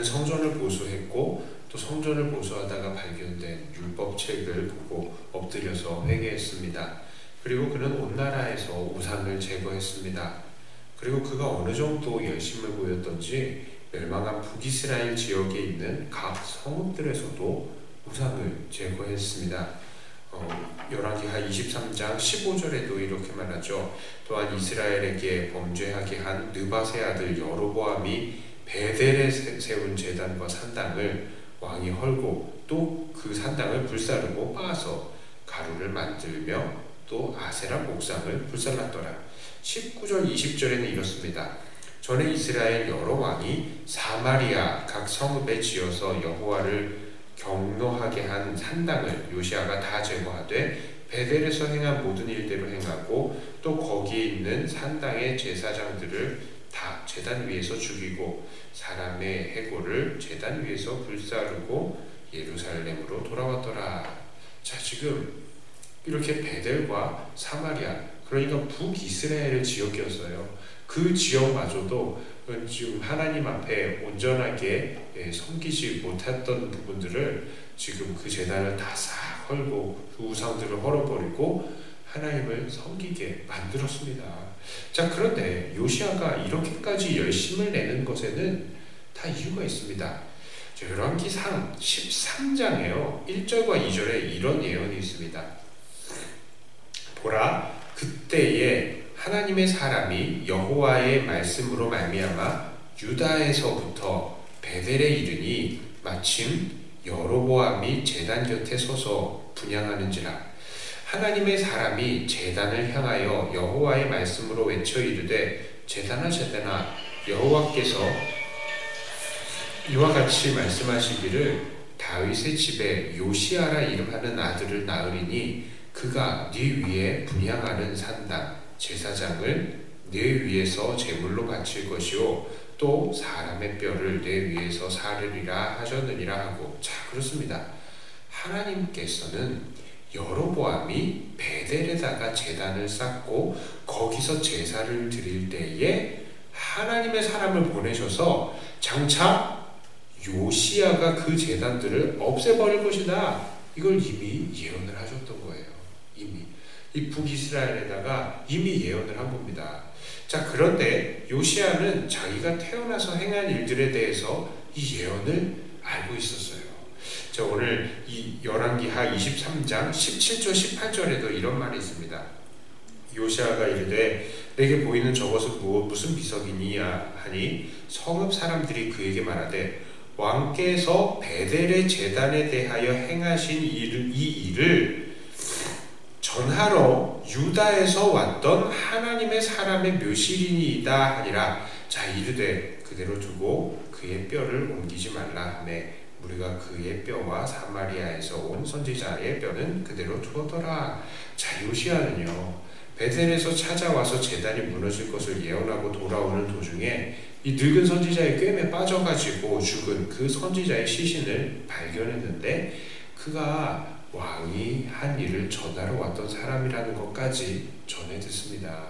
성전을 보수했고 또 성전을 보수하다가 발견된 율법책을 보고 엎드려서 회개했습니다. 그리고 그는 온 나라에서 우상을 제거했습니다. 그리고 그가 어느 정도 열심을 보였던지 멸망한 북이스라엘 지역에 있는 각 성읍들에서도 우상을 제거했습니다. 열왕기하 23장 15절에도 이렇게 말하죠. 또한 이스라엘에게 범죄하게 한 느밧의 아들 여로보암이 베델에 세운 제단과 산당을 왕이 헐고 또 그 산당을 불사르고 빻아서 가루를 만들며 또 아세라 목상을 불살랐더라. 19절 20절에는 이렇습니다. 전에 이스라엘 여러 왕이 사마리아 각 성읍에 지어서 여호와를 경노하게 한 산당을 요시아가 다 제거하되 베델에서 행한 모든 일대로 행하고 또 거기에 있는 산당의 제사장들을 다 제단 위에서 죽이고 사람의 해골을 제단 위에서 불사르고 예루살렘으로 돌아왔더라. 자, 지금 이렇게 베델과 사마리아, 그러니까 북이스라엘을 지역이었어요. 그 지역마저도 지금 하나님 앞에 온전하게 섬기지 못했던 부분들을 지금 그 제단을 다 싹 헐고 그 우상들을 헐어버리고 하나님을 섬기게 만들었습니다. 자, 그런데 요시아가 이렇게까지 열심을 내는 것에는 다 이유가 있습니다. 열왕기상 13장에요 1절과 2절에 이런 예언이 있습니다. 보라, 그때에 하나님의 사람이 여호와의 말씀으로 말미암아 유다에서부터 베델에 이르니 마침 여로보암이 제단 곁에 서서 분향하는지라. 하나님의 사람이 제단을 향하여 여호와의 말씀으로 외쳐 이르되 제단아 제단아 여호와께서 이와 같이 말씀하시기를 다윗의 집에 요시아라 이름하는 아들을 낳으리니 그가 네 위에 분향하는 산당 제사장을 네 위에서 제물로 바칠 것이요 또 사람의 뼈를 네 위에서 사르리라 하셨느니라 하고. 자, 그렇습니다. 하나님께서는 여로보암이 베델에다가 제단을 쌓고 거기서 제사를 드릴 때에 하나님의 사람을 보내셔서 장차 요시아가 그 제단들을 없애버릴 것이다. 이걸 이미 예언을 하셨던 거예요. 이미 이 북이스라엘에다가 이미 예언을 한 겁니다. 자, 그런데 요시아는 자기가 태어나서 행한 일들에 대해서 이 예언을 알고 있었어요. 자, 오늘 이 열왕기하 23장 17절 18절에도 이런 말이 있습니다. 요시아가 이르되 내게 보이는 저것은 무슨 비석이니야 하니 성읍 사람들이 그에게 말하되 왕께서 베델의 제단에 대하여 행하신 이 일을 전하러 유다에서 왔던 하나님의 사람의 묘실이니이다 하니라. 자, 이르되 그대로 두고 그의 뼈를 옮기지 말라 하매 우리가 그의 뼈와 사마리아에서 온 선지자의 뼈는 그대로 두었더라. 자, 요시아는요 베델에서 찾아와서 제단이 무너질 것을 예언하고 돌아오는 도중에 이 늙은 선지자의 꿰매 빠져가지고 죽은 그 선지자의 시신을 발견했는데 그가 왕이 한 일을 전하러 왔던 사람이라는 것까지 전해 듣습니다.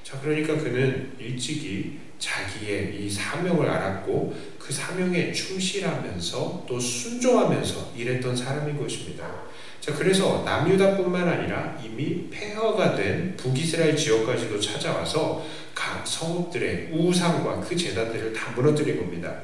자, 그러니까 그는 일찍이 자기의 이 사명을 알았고 그 사명에 충실하면서 또 순종하면서 일했던 사람인 것입니다. 자, 그래서 남유다뿐만 아니라 이미 폐허가 된 북이스라엘 지역까지도 찾아와서 각 성읍들의 우상과 그 제단들을 다 무너뜨린 겁니다.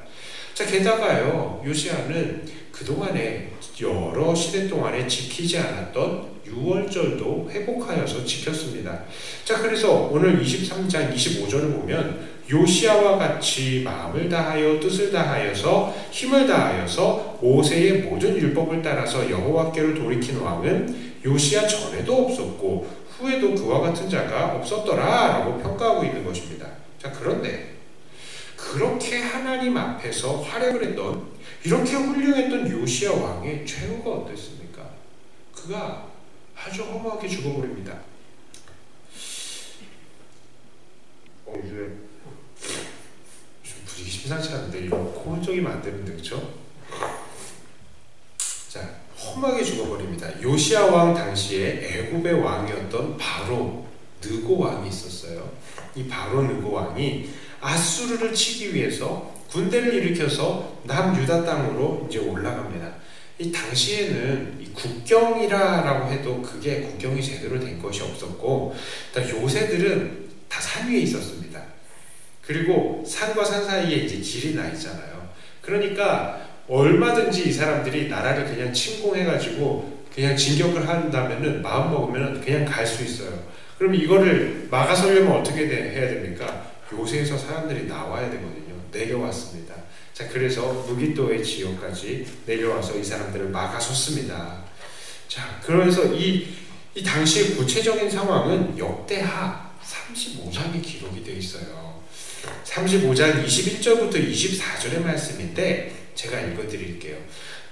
자, 게다가요 요시아는 그동안에 여러 시대 동안에 지키지 않았던 유월절도 회복하여서 지켰습니다. 자, 그래서 오늘 23장 25절을 보면 요시아와 같이 마음을 다하여 뜻을 다하여서 힘을 다하여서 모세의 모든 율법을 따라서 여호와께로 돌이킨 왕은 요시아 전에도 없었고 후에도 그와 같은 자가 없었더라 라고 평가하고 있는 것입니다. 자, 그런데 그렇게 하나님 앞에서 활약을 했던 이렇게 훌륭했던 요시아 왕의 최후가 어땠습니까? 그가 아주 허무하게 죽어버립니다. 이제 좀 분위기 심상치 않은데 이런 코적이면 안 되는데, 그렇죠? 자, 험하게 죽어버립니다. 요시아 왕 당시에 애굽의 왕이었던 바로 느고 왕이 있었어요. 이 바로 느고 왕이 아수르를 치기 위해서 군대를 일으켜서 남유다 땅으로 이제 올라갑니다. 이 당시에는 이 국경이라고 해도 그게 국경이 제대로 된 것이 없었고, 요새들은 다 산 위에 있었습니다. 그리고 산과 산 사이에 이제 길이 나 있잖아요. 그러니까 얼마든지 이 사람들이 나라를 그냥 침공해가지고 그냥 진격을 한다면은, 마음 먹으면 그냥 갈 수 있어요. 그럼 이거를 막아서려면 어떻게 해야 됩니까? 요새에서 사람들이 나와야 되거든요. 내려왔습니다. 자, 그래서 무기또의 지역까지 내려와서 이 사람들을 막아섰습니다. 자, 그래서 이 당시의 구체적인 상황은 역대하 35장이 기록이 되어 있어요. 35장 21절부터 24절의 말씀인데 제가 읽어드릴게요.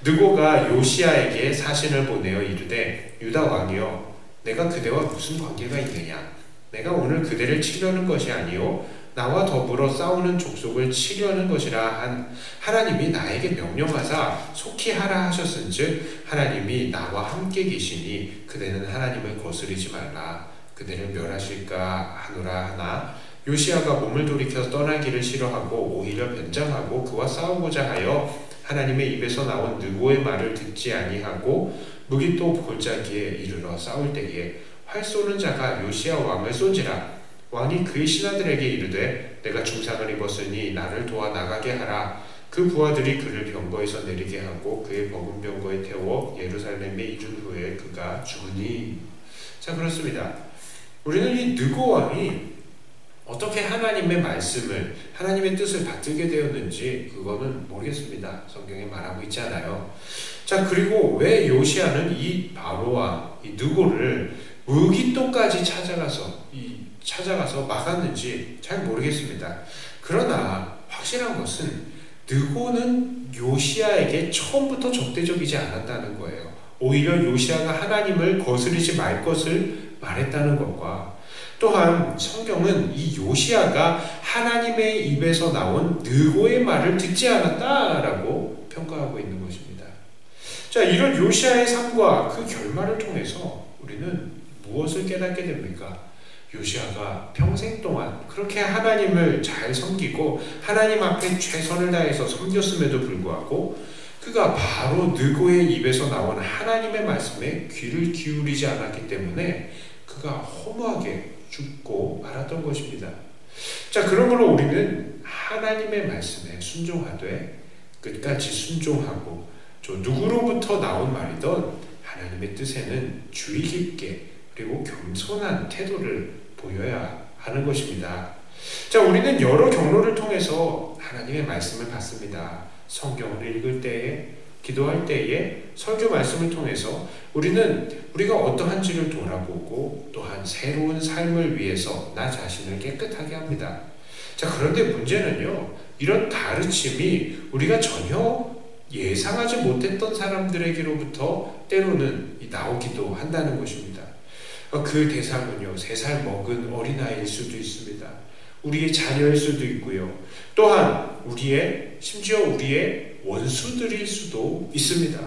느고가 요시야에게 사신을 보내어 이르되 유다 왕이여, 내가 그대와 무슨 관계가 있느냐? 내가 오늘 그대를 치려는 것이 아니요 나와 더불어 싸우는 족속을 치려는 것이라 하나님이 나에게 명령하사 속히 하라 하셨은즉 하나님이 나와 함께 계시니 그대는 하나님을 거스르지 말라. 그대를 멸하실까 하노라 하나 요시야가 몸을 돌이켜 떠나기를 싫어하고 오히려 변장하고 그와 싸우고자 하여 하나님의 입에서 나온 느고의 말을 듣지 아니하고 무기또 골짜기에 이르러 싸울 때에 활 쏘는 자가 요시야 왕을 쏜지라. 왕이 그의 신하들에게 이르되 내가 중상을 입었으니 나를 도와 나가게 하라. 그 부하들이 그를 병거에서 내리게 하고 그의 버금 병거에 태워 예루살렘에 이른 후에 그가 죽으니. 자, 그렇습니다. 우리는 이 느고 왕이 어떻게 하나님의 말씀을, 하나님의 뜻을 받들게 되었는지 그거는 모르겠습니다. 성경에 말하고 있지 않아요. 자, 그리고 왜 요시야는 이 바로와 이 느고를 무기또까지 찾아가서 막았는지 잘 모르겠습니다. 그러나 확실한 것은 느고는 요시야에게 처음부터 적대적이지 않았다는 거예요. 오히려 요시야가 하나님을 거스르지 말 것을 말했다는 것과, 또한 성경은 이 요시야가 하나님의 입에서 나온 느고의 말을 듣지 않았다라고 평가하고 있는 것입니다. 자, 이런 요시야의 삶과 그 결말을 통해서 우리는 무엇을 깨닫게 됩니까? 요시야가 평생 동안 그렇게 하나님을 잘 섬기고 하나님 앞에 최선을 다해서 섬겼음에도 불구하고 그가 바로 느고의 입에서 나온 하나님의 말씀에 귀를 기울이지 않았기 때문에 그가 허무하게 죽고 말았던 것입니다. 자, 그러므로 우리는 하나님의 말씀에 순종하되 끝까지 순종하고 누구로부터 나온 말이든 하나님의 뜻에는 주의 깊게 그리고 겸손한 태도를 보여야 하는 것입니다. 자, 우리는 여러 경로를 통해서 하나님의 말씀을 받습니다. 성경을 읽을 때에, 기도할 때에, 설교 말씀을 통해서 우리가 어떠한지를 돌아보고 또한 새로운 삶을 위해서 나 자신을 깨끗하게 합니다. 자, 그런데 문제는요, 이런 가르침이 우리가 전혀 예상하지 못했던 사람들에게로부터 때로는 나오기도 한다는 것입니다. 그 대상은요, 3살 먹은 어린아이일 수도 있습니다. 우리의 자녀일 수도 있고요. 또한 심지어 우리의 원수들일 수도 있습니다.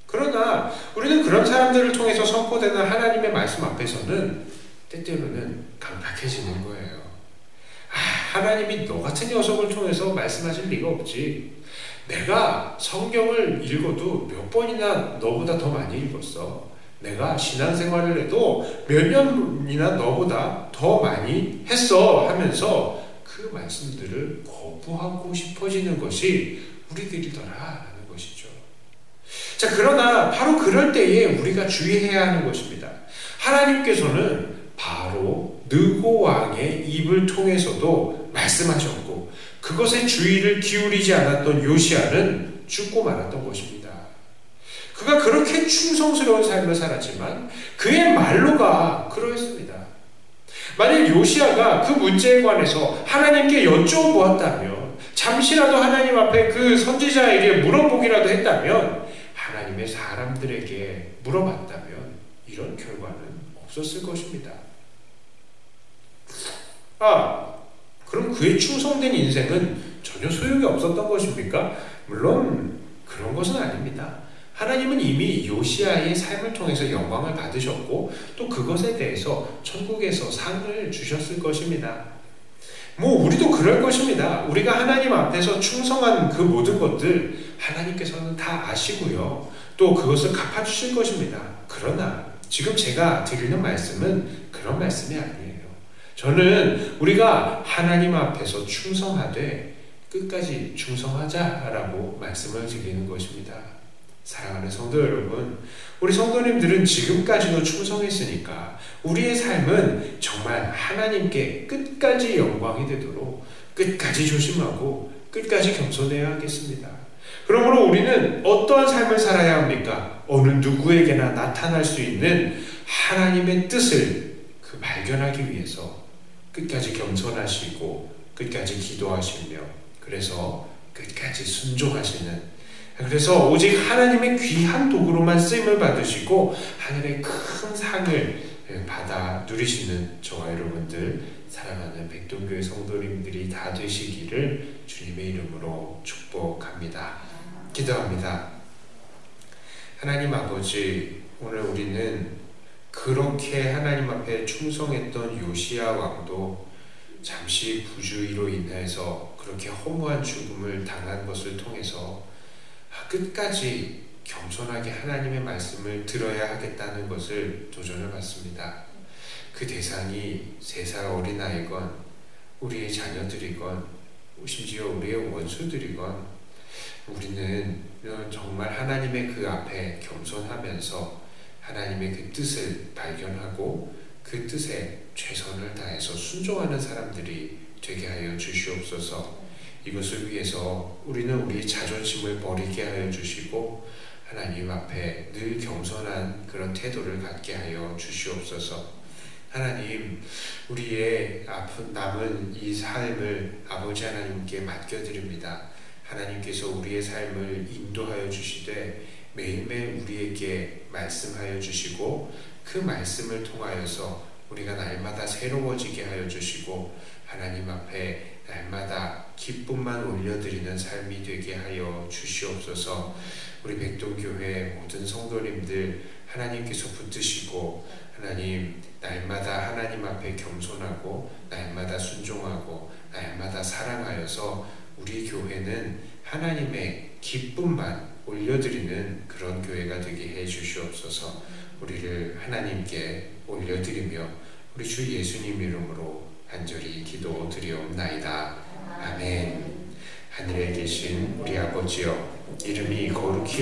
그러나 우리는 그런 사람들을 통해서 선포되는 하나님의 말씀 앞에서는 때때로는 강팍해지는 거예요. 하나님이 너 같은 녀석을 통해서 말씀하실 리가 없지. 내가 성경을 읽어도 몇 번이나 너보다 더 많이 읽었어. 내가 신앙생활을 해도 몇 년이나 너보다 더 많이 했어 하면서 그 말씀들을 거부하고 싶어지는 것이 우리들이더라라는 것이죠. 자, 그러나 바로 그럴 때에 우리가 주의해야 하는 것입니다. 하나님께서는 바로 느고 왕의 입을 통해서도 말씀하셨고 그것에 주의를 기울이지 않았던 요시야는 죽고 말았던 것입니다. 그가 그렇게 충성스러운 삶을 살았지만 그의 말로가 그러했습니다. 만약 요시야가 그 문제에 관해서 하나님께 여쭤보았다면, 잠시라도 하나님 앞에 그 선지자에게 물어보기라도 했다면, 하나님의 사람들에게 물어봤다면 이런 결과는 없었을 것입니다. 그럼 그의 충성된 인생은 전혀 소용이 없었던 것입니까? 물론 그런 것은 아닙니다. 하나님은 이미 요시야의 삶을 통해서 영광을 받으셨고 또 그것에 대해서 천국에서 상을 주셨을 것입니다. 우리도 그럴 것입니다. 우리가 하나님 앞에서 충성한 그 모든 것들 하나님께서는 다 아시고요. 또 그것을 갚아주실 것입니다. 그러나 지금 제가 드리는 말씀은 그런 말씀이 아니에요. 저는 우리가 하나님 앞에서 충성하되 끝까지 충성하자라고 말씀을 드리는 것입니다. 사랑하는 성도 여러분, 우리 성도님들은 지금까지도 충성했으니까 우리의 삶은 정말 하나님께 끝까지 영광이 되도록 끝까지 조심하고 끝까지 겸손해야 하겠습니다. 그러므로 우리는 어떠한 삶을 살아야 합니까? 어느 누구에게나 나타날 수 있는 하나님의 뜻을 발견하기 위해서 끝까지 겸손하시고 끝까지 기도하시며 그래서 끝까지 순종하시는, 그래서 오직 하나님의 귀한 도구로만 쓰임을 받으시고 하늘의 큰 상을 받아 누리시는 저와 여러분들, 사랑하는 백동교회 성도님들이 다 되시기를 주님의 이름으로 축복합니다. 기도합니다. 하나님 아버지, 오늘 우리는 그렇게 하나님 앞에 충성했던 요시야 왕도 잠시 부주의로 인해서 그렇게 허무한 죽음을 당한 것을 통해서 끝까지 겸손하게 하나님의 말씀을 들어야 하겠다는 것을 도전을 받습니다. 그 대상이 3살 어린아이건 우리의 자녀들이건 심지어 우리의 원수들이건 우리는 정말 하나님의 그 앞에 겸손하면서 하나님의 그 뜻을 발견하고 그 뜻에 최선을 다해서 순종하는 사람들이 되게 하여 주시옵소서. 이것을 위해서 우리는 우리의 자존심을 버리게 하여 주시고 하나님 앞에 늘 겸손한 그런 태도를 갖게 하여 주시옵소서. 하나님, 우리의 남은 이 삶을 아버지 하나님께 맡겨드립니다. 하나님께서 우리의 삶을 인도하여 주시되 매일매일 우리에게 말씀하여 주시고 그 말씀을 통하여서 우리가 날마다 새로워지게 하여 주시고 하나님 앞에 날마다 기쁨만 올려드리는 삶이 되게 하여 주시옵소서. 우리 백동교회 모든 성도님들 하나님께서 붙드시고 하나님, 날마다 하나님 앞에 겸손하고 날마다 순종하고 날마다 사랑하여서 우리 교회는 하나님의 기쁨만 올려드리는 그런 교회가 되게 해 주시옵소서. 우리를 하나님께 올려드리며 우리 주 예수님 이름으로 간절히 기도드리옵나이다. 아멘. 하늘에 계신 우리 아버지여, 이름이 거룩히